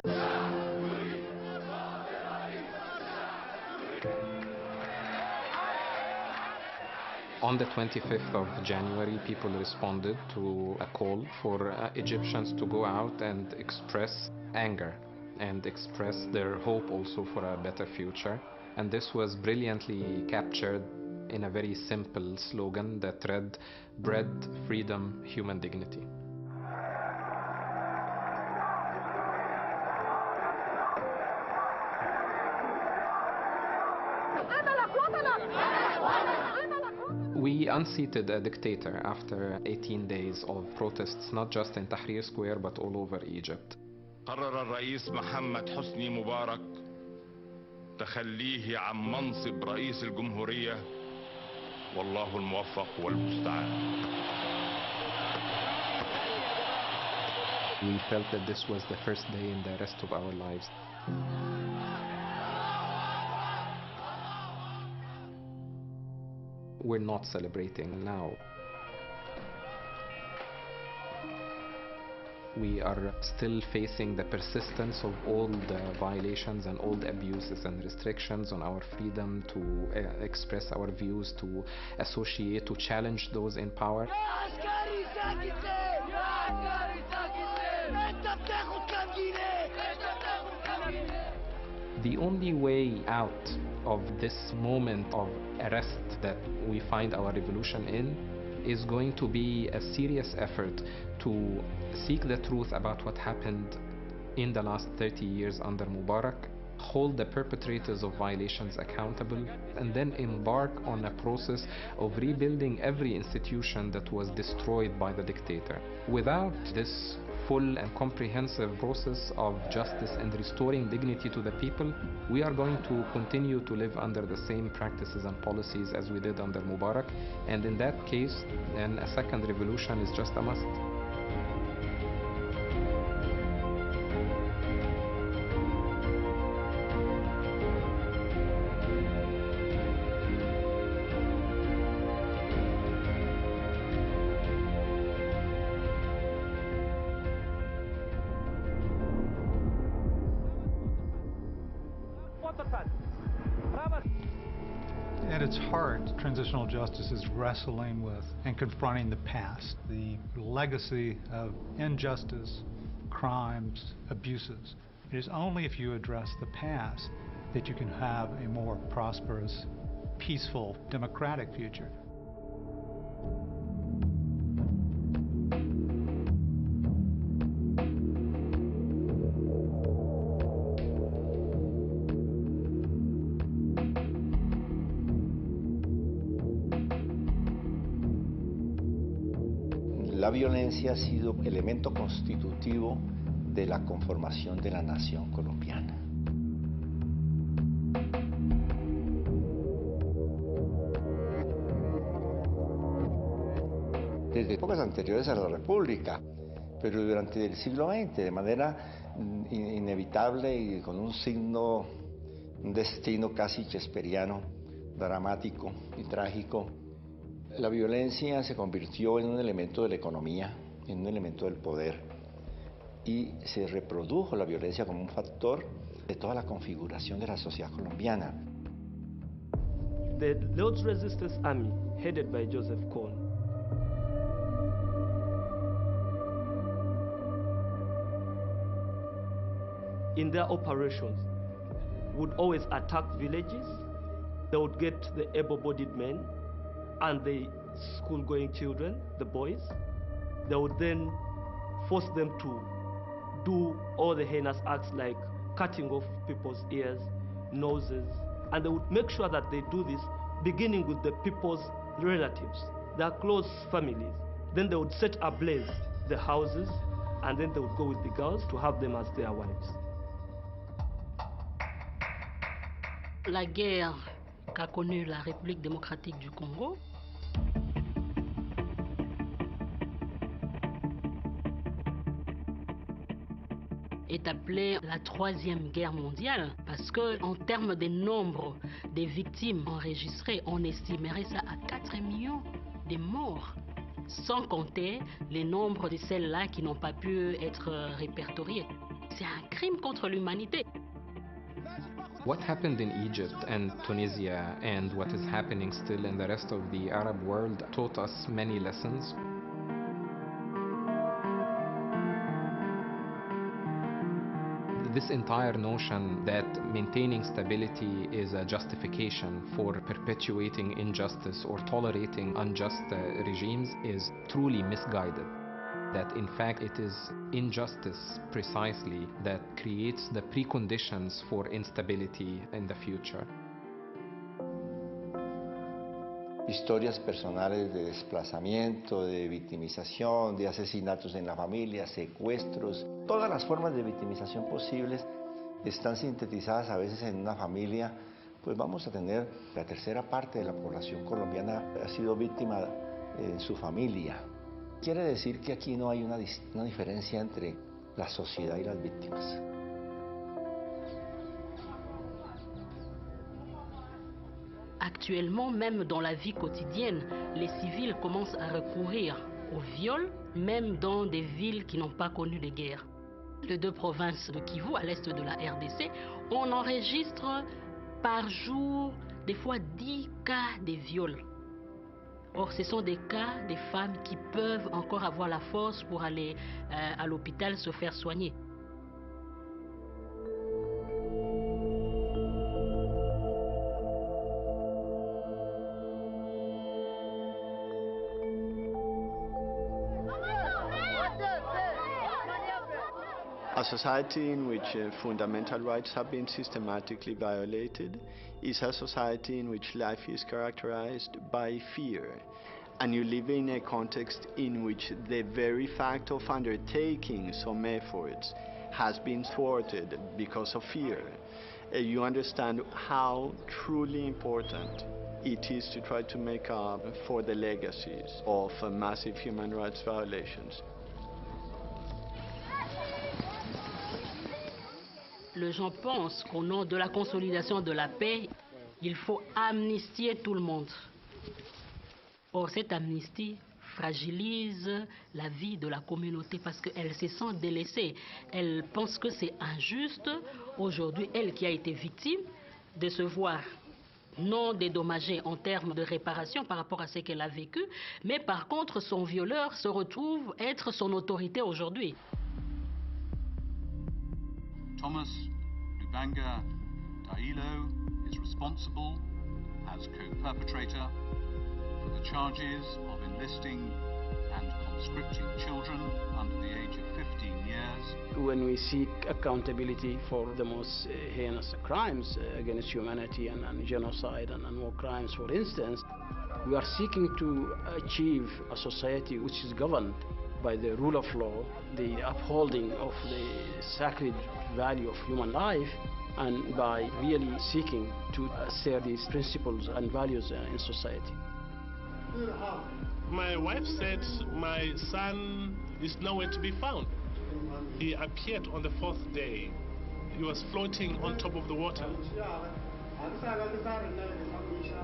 On the 25th of January, people responded to a call for Egyptians to go out and express anger and express their hope also for a better future. And this was brilliantly captured in a very simple slogan that read, "Bread, freedom, human dignity." We unseated a dictator after 18 days of protests, not just in Tahrir Square, but all over Egypt. قرر الرئيس محمد حسني مبارك تخليه عن منصب رئيس الجمهورية والله الموفق والمستعان. We felt that this was the first day in the rest of our lives. We're not celebrating now. We are still facing the persistence of all the violations and all the abuses and restrictions on our freedom to express our views, to associate, to challenge those in power. The only way out of this moment of arrest that we find our revolution in is going to be a serious effort to seek the truth about what happened in the last 30 years under Mubarak, hold the perpetrators of violations accountable, and then embark on a process of rebuilding every institution that was destroyed by the dictator. Without this full and comprehensive process of justice and restoring dignity to the people, we are going to continue to live under the same practices and policies as we did under Mubarak, and in that case, then a second revolution is just a must. At its heart, transitional justice is wrestling with and confronting the past, the legacy of injustice, crimes, abuses. It is only if you address the past that you can have a more prosperous, peaceful, democratic future. La violencia ha sido elemento constitutivo de la conformación de la nación colombiana. Desde épocas anteriores a la República, pero durante el siglo XX, de manera inevitable y con un destino casi shakespeariano, dramático y trágico, la violencia se convirtió en un elemento de la economía, en un elemento del poder, y se reprodujo la violencia como un factor de toda la configuración de la sociedad colombiana. The Lord's Resistance Army, headed by Joseph Kony, in their operations, would always attack villages. They would get the able-bodied men and the school-going children, the boys. They would then force them to do all the heinous acts like cutting off people's ears, noses, and they would make sure that they do this beginning with the people's relatives, their close families. Then they would set ablaze the houses, and then they would go with the girls to have them as their wives. La guerre qu'a connue la République démocratique du Congo est appelée la Troisième Guerre mondiale parce que, en termes des nombres des victimes enregistrées, on estimerait ça à 4 millions de morts sans compter les nombres de celles-là qui n'ont pas pu être répertoriées. C'est un crime contre l'humanité. What happened in Egypt and Tunisia and what is happening still in the rest of the Arab world taught us many lessons. This entire notion that maintaining stability is a justification for perpetuating injustice or tolerating unjust regimes is truly misguided. That in fact it is injustice precisely that creates the preconditions for instability in the future. Historias personales de desplazamiento, de victimización, de asesinatos en la familia, secuestros, todas las formas de victimización posibles están sintetizadas a veces en una familia. Pues vamos a tener la tercera parte de la población colombiana ha sido víctima en su familia. Quiere decir que aquí no hay una diferencia entre la sociedad y las víctimas. Actuellement, même dans la vie quotidienne, les civils commencent à recourir au viol, même dans des villes qui n'ont pas connu de guerre. Les deux provinces de Kivu, à l'est de la RDC, on enregistre par jour des fois 10 cas de viols. Or, ce sont des cas des femmes qui peuvent encore avoir la force pour aller à l'hôpital se faire soigner. A society in which fundamental rights have been systematically violated is a society in which life is characterized by fear. And you live in a context in which the very fact of undertaking some efforts has been thwarted because of fear. You understand how truly important it is to try to make up for the legacies of massive human rights violations. Les gens pensent qu'au nom de la consolidation de la paix, il faut amnistier tout le monde. Or, cette amnistie fragilise la vie de la communauté parce qu'elle se sent délaissée. Elle pense que c'est injuste, aujourd'hui, elle qui a été victime, de se voir non dédommagée en termes de réparation par rapport à ce qu'elle a vécu, mais par contre, son violeur se retrouve être son autorité aujourd'hui. Thomas Lubanga Dailo is responsible as co-perpetrator for the charges of enlisting and conscripting children under the age of 15 years. When we seek accountability for the most heinous crimes against humanity and genocide and war crimes, for instance, we are seeking to achieve a society which is governed by the rule of law, the upholding of the sacred value of human life, and by really seeking to share these principles and values in society. My wife said my son is nowhere to be found. He appeared on the 4th day. He was floating on top of the water.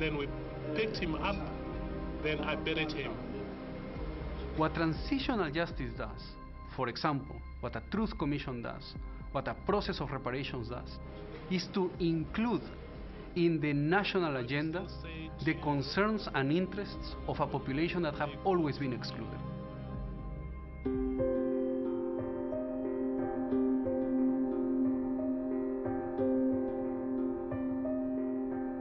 Then we picked him up, then I buried him. What transitional justice does, for example, what a truth commission does, what a process of reparations does, is to include in the national agenda the concerns and interests of a population that have always been excluded.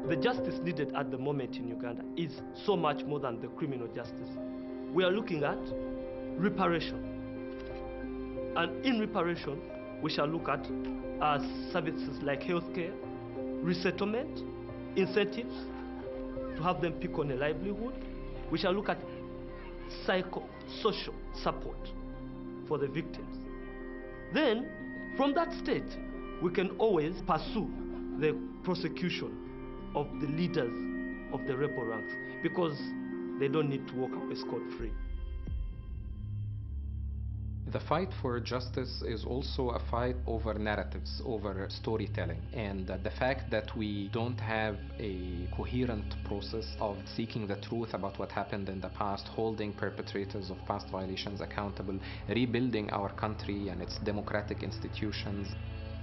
The justice needed at the moment in Uganda is so much more than the criminal justice. We are looking at reparation. And in reparation, we shall look at services like healthcare, resettlement, incentives to have them pick on a livelihood. We shall look at psychosocial support for the victims. Then, from that state, we can always pursue the prosecution of the leaders of the rebel ranks because they don't need to walk away scot-free. The fight for justice is also a fight over narratives, over storytelling, and the fact that we don't have a coherent process of seeking the truth about what happened in the past, holding perpetrators of past violations accountable, rebuilding our country and its democratic institutions.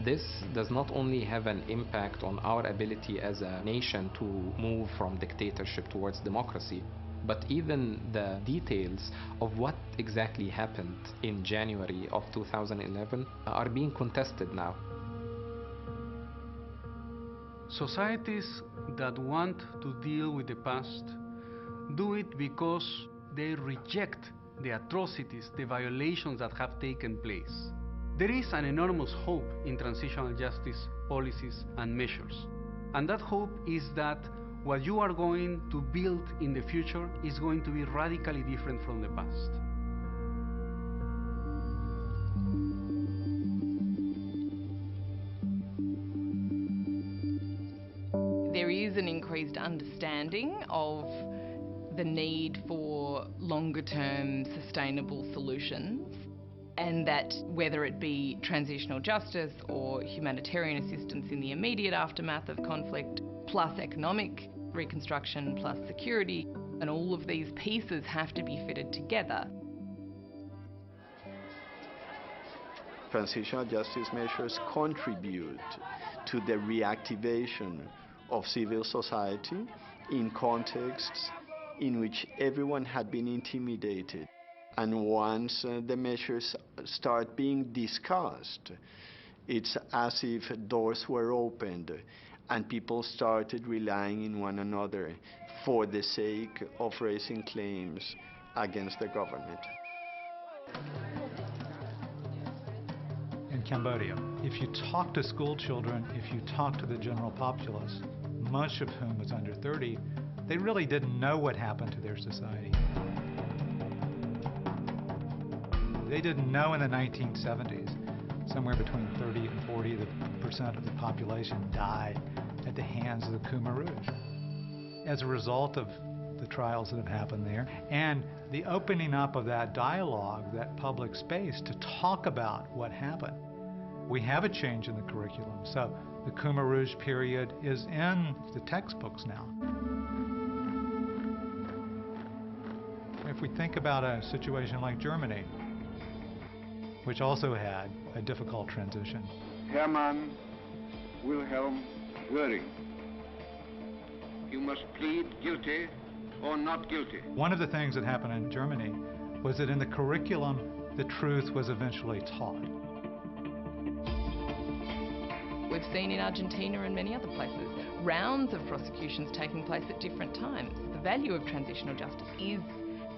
This does not only have an impact on our ability as a nation to move from dictatorship towards democracy, but even the details of what exactly happened in January of 2011 are being contested now. Societies that want to deal with the past do it because they reject the atrocities, the violations that have taken place. There is an enormous hope in transitional justice policies and measures, and that hope is that what you are going to build in the future is going to be radically different from the past. There is an increased understanding of the need for longer-term sustainable solutions, and that whether it be transitional justice or humanitarian assistance in the immediate aftermath of conflict, plus economic reconstruction, plus security, and all of these pieces have to be fitted together. Transitional justice measures contribute to the reactivation of civil society in contexts in which everyone had been intimidated. And once the measures start being discussed, it's as if doors were opened and people started relying on one another for the sake of raising claims against the government. In Cambodia, if you talk to school children, if you talk to the general populace, much of whom was under 30, they really didn't know what happened to their society. They didn't know in the 1970s, somewhere between 30 and 40% of the population died at the hands of the Khmer Rouge as a result of the trials that have happened there, and the opening up of that dialogue, that public space to talk about what happened. We have a change in the curriculum, so the Khmer Rouge period is in the textbooks now. If we think about a situation like Germany, which also had a difficult transition. Hermann Wilhelm Göring, you must plead guilty or not guilty. One of the things that happened in Germany was that in the curriculum, the truth was eventually taught. We've seen in Argentina and many other places rounds of prosecutions taking place at different times. The value of transitional justice is,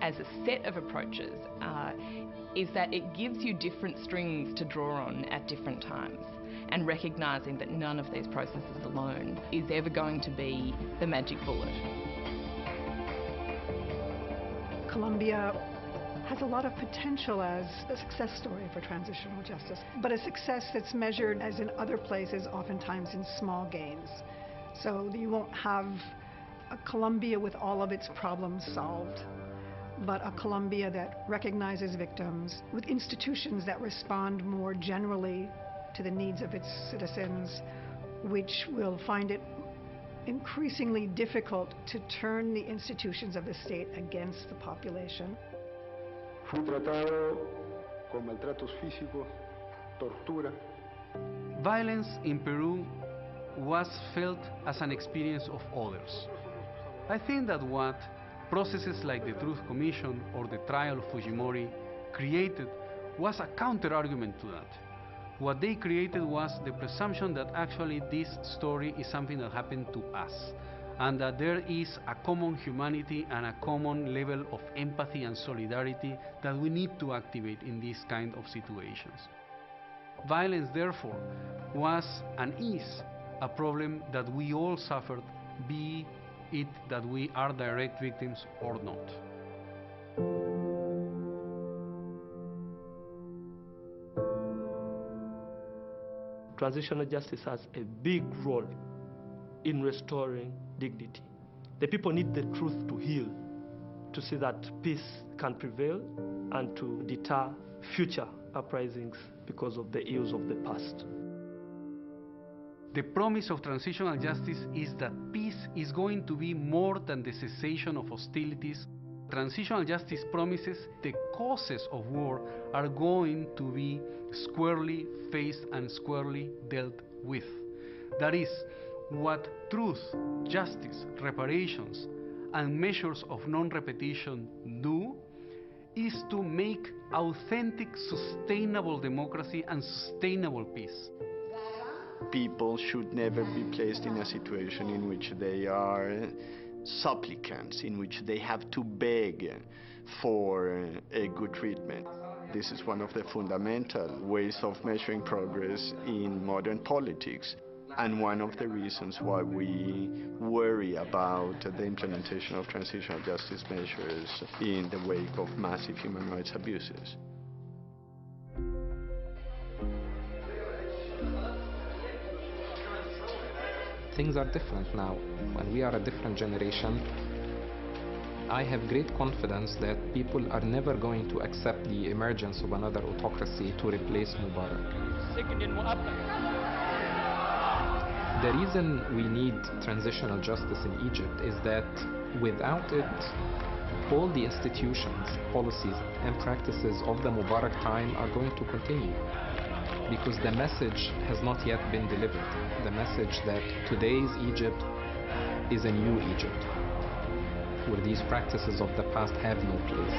as a set of approaches, is that it gives you different strings to draw on at different times, and recognising that none of these processes alone is ever going to be the magic bullet. Colombia has a lot of potential as a success story for transitional justice, but a success that's measured, as in other places, oftentimes in small gains. So you won't have a Colombia with all of its problems solved, but a Colombia that recognizes victims, with institutions that respond more generally to the needs of its citizens, which will find it increasingly difficult to turn the institutions of the state against the population. Fui tratado con maltratos físicos, tortura. Violence in Peru was felt as an experience of others. I think that what processes like the Truth Commission or the trial of Fujimori created was a counter-argument to that. What they created was the presumption that actually this story is something that happened to us, and that there is a common humanity and a common level of empathy and solidarity that we need to activate in these kind of situations. Violence, therefore, was and is a problem that we all suffered, be it that we are direct victims or not. Transitional justice has a big role in restoring dignity. The people need the truth to heal, to see that peace can prevail and to deter future uprisings because of the ills of the past. The promise of transitional justice is that peace is going to be more than the cessation of hostilities. Transitional justice promises the causes of war are going to be squarely faced and squarely dealt with. That is, what truth, justice, reparations, and measures of non-repetition do is to make authentic, sustainable democracy and sustainable peace. People should never be placed in a situation in which they are supplicants, in which they have to beg for a good treatment. This is one of the fundamental ways of measuring progress in modern politics, and one of the reasons why we worry about the implementation of transitional justice measures in the wake of massive human rights abuses. Things are different now, and we are a different generation. I have great confidence that people are never going to accept the emergence of another autocracy to replace Mubarak. The reason we need transitional justice in Egypt is that without it, all the institutions, policies, and practices of the Mubarak time are going to continue. Because the message has not yet been delivered. The message that today's Egypt is a new Egypt, where these practices of the past have no place.